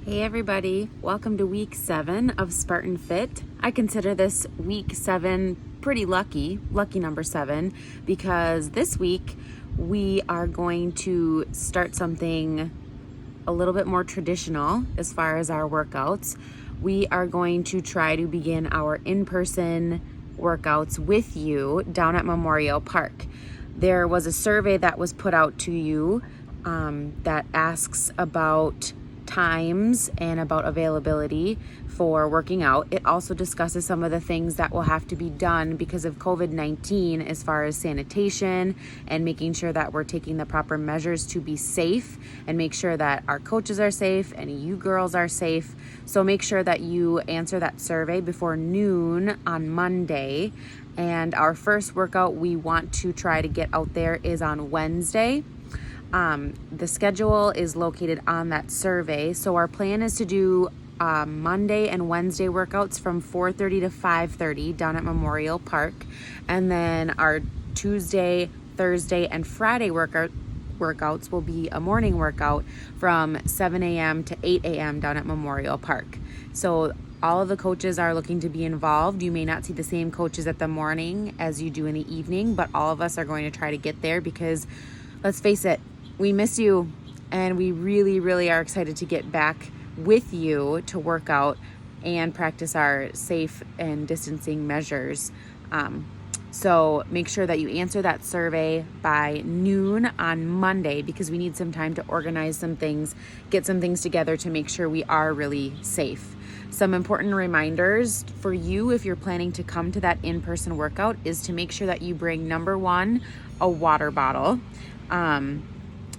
Hey everybody, welcome to week 7 of Spartan Fit. I consider this week 7 pretty lucky number 7, because this week we are going to start something a little bit more traditional as far as our workouts. We are going to try to begin our in-person workouts with you down at Memorial Park. There was a survey that was put out to you that asks about times and about availability for working out. It also discusses some of the things that will have to be done because of COVID-19 as far as sanitation and making sure that we're taking the proper measures to be safe and make sure that our coaches are safe and you girls are safe. So make sure that you answer that survey before noon on Monday. And our first workout we want to try to get out there is on Wednesday. The schedule is located on that survey. So our plan is to do Monday and Wednesday workouts from 4:30 to 5:30 down at Memorial Park. And then our Tuesday, Thursday, and Friday workouts will be a morning workout from 7 a.m. to 8 a.m. down at Memorial Park. So all of the coaches are looking to be involved. You may not see the same coaches at the morning as you do in the evening, but all of us are going to try to get there because, let's face it, we miss you, and we really are excited to get back with you to work out and practice our safe and distancing measures. So make sure that you answer that survey by noon on Monday, because we need some time to organize some things, get some things together to make sure we are really safe. Some important reminders for you if you're planning to come to that in-person workout is to make sure that you bring, number one, a water bottle.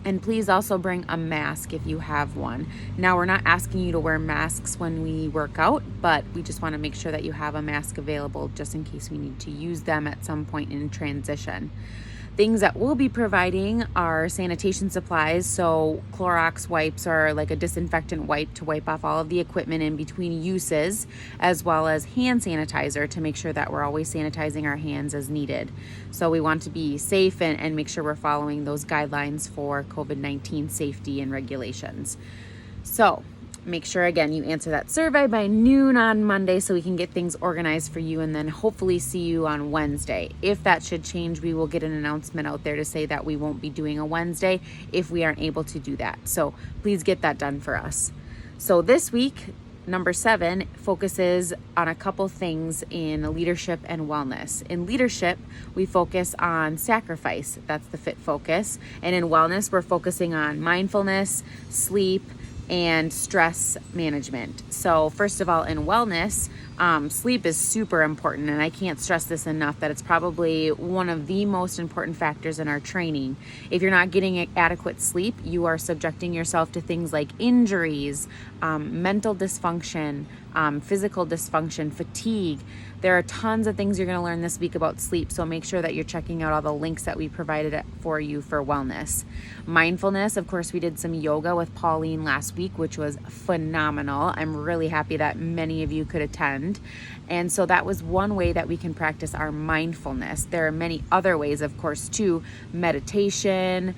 And please also bring a mask if you have one. Now, we're not asking you to wear masks when we work out, but we just want to make sure that you have a mask available just in case we need to use them at some point in transition. Things that we'll be providing are sanitation supplies, so Clorox wipes are like a disinfectant wipe to wipe off all of the equipment in between uses, as well as hand sanitizer to make sure that we're always sanitizing our hands as needed. So we want to be safe and make sure we're following those guidelines for COVID-19 safety and regulations. So make sure, again, you answer that survey by noon on Monday so we can get things organized for you, and then hopefully see you on Wednesday. If that should change, we will get an announcement out there to say that we won't be doing a Wednesday if we aren't able to do that. So please get that done for us. So this week, number 7 focuses on a couple things in leadership and wellness. In leadership, we focus on sacrifice. That's the fit focus. And in wellness, we're focusing on mindfulness, sleep, and stress management. So first of all, in wellness, sleep is super important, and I can't stress this enough that it's probably one of the most important factors in our training. If you're not getting adequate sleep, you are subjecting yourself to things like injuries, mental dysfunction, physical dysfunction, fatigue. There are tons of things you're going to learn this week about sleep, so make sure that you're checking out all the links that we provided for you for wellness. Mindfulness, of course, we did some yoga with Pauline last week, which was phenomenal. I'm really happy that many of you could attend. And so that was one way that we can practice our mindfulness. There are many other ways, of course, too. Meditation,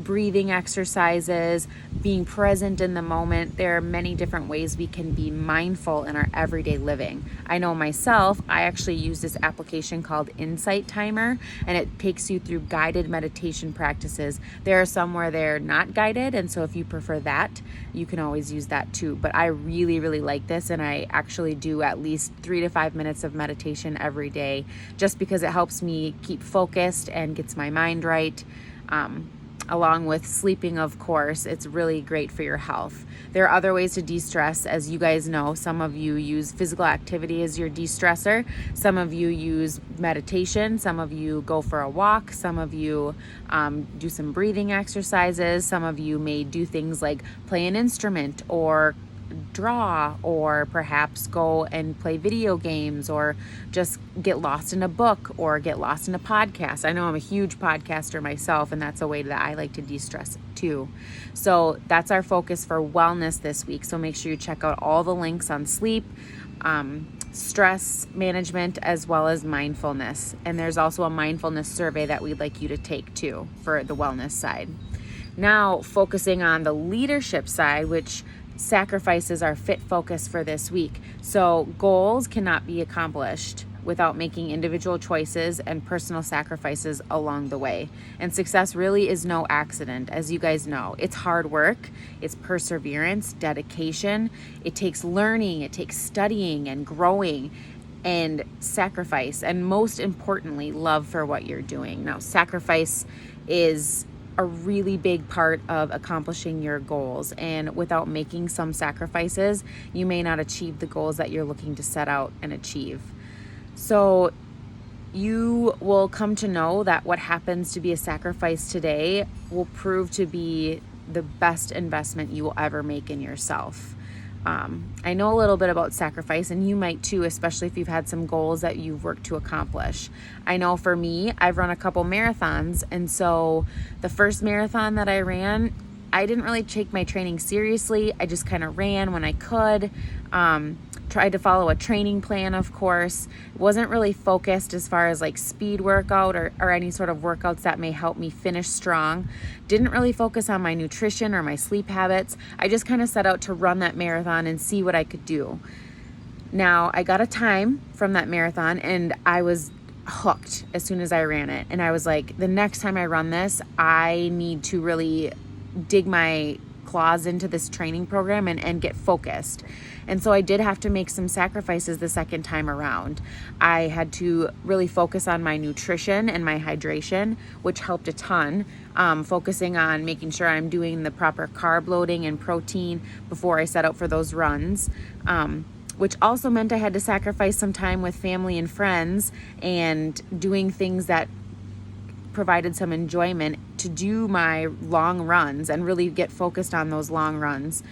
breathing exercises, being present in the moment. There are many different ways we can be mindful in our everyday living. I know myself, I actually use this application called Insight Timer, and it takes you through guided meditation practices. There are some where they're not guided, and so if you prefer that, you can always use that too. But I really like this, and I actually do at least 3 to 5 minutes of meditation every day, just because it helps me keep focused and gets my mind right. Along with sleeping, of course, it's really great for your health. There are other ways to de-stress. As you guys know, some of you use physical activity as your de-stressor. Some of you use meditation. Some of you go for a walk. Some of you do some breathing exercises. Some of you may do things like play an instrument or draw, or perhaps go and play video games, or just get lost in a book or get lost in a podcast. I know I'm a huge podcaster myself, and that's a way that I like to de-stress too. So that's our focus for wellness this week. So make sure you check out all the links on sleep, stress management, as well as mindfulness. And there's also a mindfulness survey that we'd like you to take too for the wellness side. Now focusing on the leadership side, which sacrifices our fit focus for this week. So goals cannot be accomplished without making individual choices and personal sacrifices along the way. And success really is no accident, as you guys know. It's hard work, it's perseverance, dedication. It takes learning, it takes studying and growing and sacrifice, and most importantly, love for what you're doing. Now, sacrifice is a really big part of accomplishing your goals, and without making some sacrifices, you may not achieve the goals that you're looking to set out and achieve. So you will come to know that what happens to be a sacrifice today will prove to be the best investment you will ever make in yourself. I know a little bit about sacrifice, and you might too, especially if you've had some goals that you've worked to accomplish. I know for me, I've run a couple marathons, and so the first marathon that I ran, I didn't really take my training seriously. I just kind of ran when I could, tried to follow a training plan, of course. Wasn't really focused as far as like speed workout or any sort of workouts that may help me finish strong. Didn't really focus on my nutrition or my sleep habits. I just kind of set out to run that marathon and see what I could do. Now, I got a time from that marathon and I was hooked as soon as I ran it. And I was like, the next time I run this, I need to really dig my claws into this training program and get focused. And so I did have to make some sacrifices the second time around. I had to really focus on my nutrition and my hydration, which helped a ton, focusing on making sure I'm doing the proper carb loading and protein before I set out for those runs, which also meant I had to sacrifice some time with family and friends and doing things that provided some enjoyment to do my long runs and really get focused on those long runs.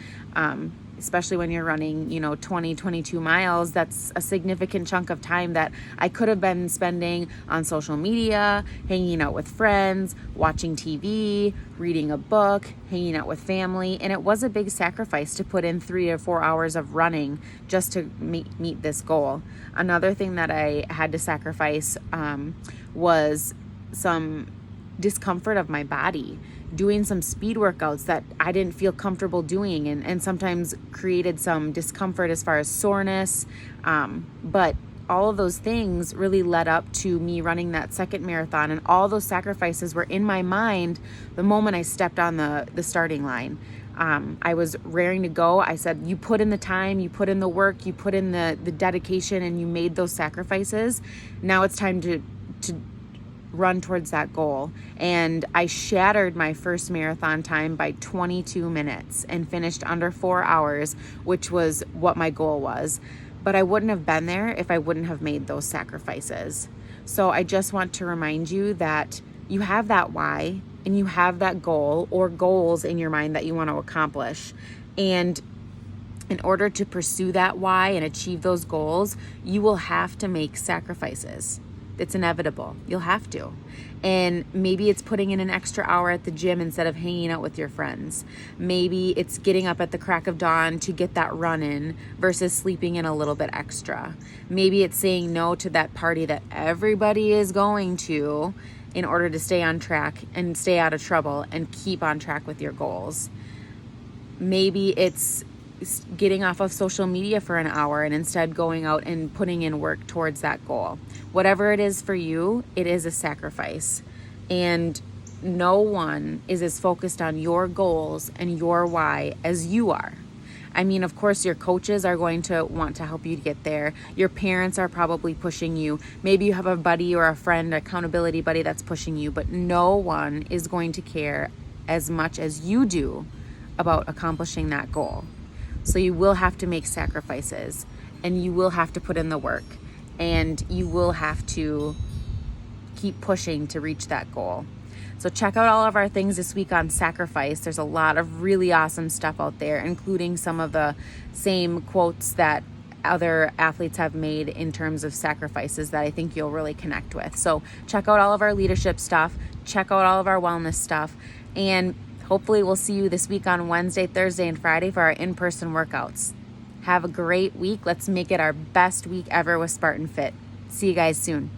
Especially when you're running, 20, 22 miles, that's a significant chunk of time that I could have been spending on social media, hanging out with friends, watching TV, reading a book, hanging out with family. And it was a big sacrifice to put in 3 or 4 hours of running just to meet this goal. Another thing that I had to sacrifice was some discomfort of my body, doing some speed workouts that I didn't feel comfortable doing and sometimes created some discomfort as far as soreness. But all of those things really led up to me running that second marathon, and all those sacrifices were in my mind the moment I stepped on the starting line. I was raring to go. I said, you put in the time, you put in the work, you put in the dedication, and you made those sacrifices. Now it's time to run towards that goal. And I shattered my first marathon time by 22 minutes and finished under 4 hours, which was what my goal was. But I wouldn't have been there if I wouldn't have made those sacrifices. So I just want to remind you that you have that why and you have that goal or goals in your mind that you want to accomplish. And in order to pursue that why and achieve those goals, you will have to make sacrifices. It's inevitable. You'll have to. And maybe it's putting in an extra hour at the gym instead of hanging out with your friends. Maybe it's getting up at the crack of dawn to get that run in versus sleeping in a little bit extra. Maybe it's saying no to that party that everybody is going to in order to stay on track and stay out of trouble and keep on track with your goals. Maybe it's getting off of social media for an hour and instead going out and putting in work towards that goal. Whatever it is for you, it is a sacrifice. And no one is as focused on your goals and your why as you are. I mean, of course, your coaches are going to want to help you get there. Your parents are probably pushing you. Maybe you have a buddy or a friend, accountability buddy that's pushing you, but no one is going to care as much as you do about accomplishing that goal. So you will have to make sacrifices, and you will have to put in the work, and you will have to keep pushing to reach that goal. So check out all of our things this week on sacrifice. There's a lot of really awesome stuff out there, including some of the same quotes that other athletes have made in terms of sacrifices that I think you'll really connect with. So check out all of our leadership stuff, check out all of our wellness stuff, and hopefully we'll see you this week on Wednesday, Thursday, and Friday for our in-person workouts. Have a great week. Let's make it our best week ever with Spartan Fit. See you guys soon.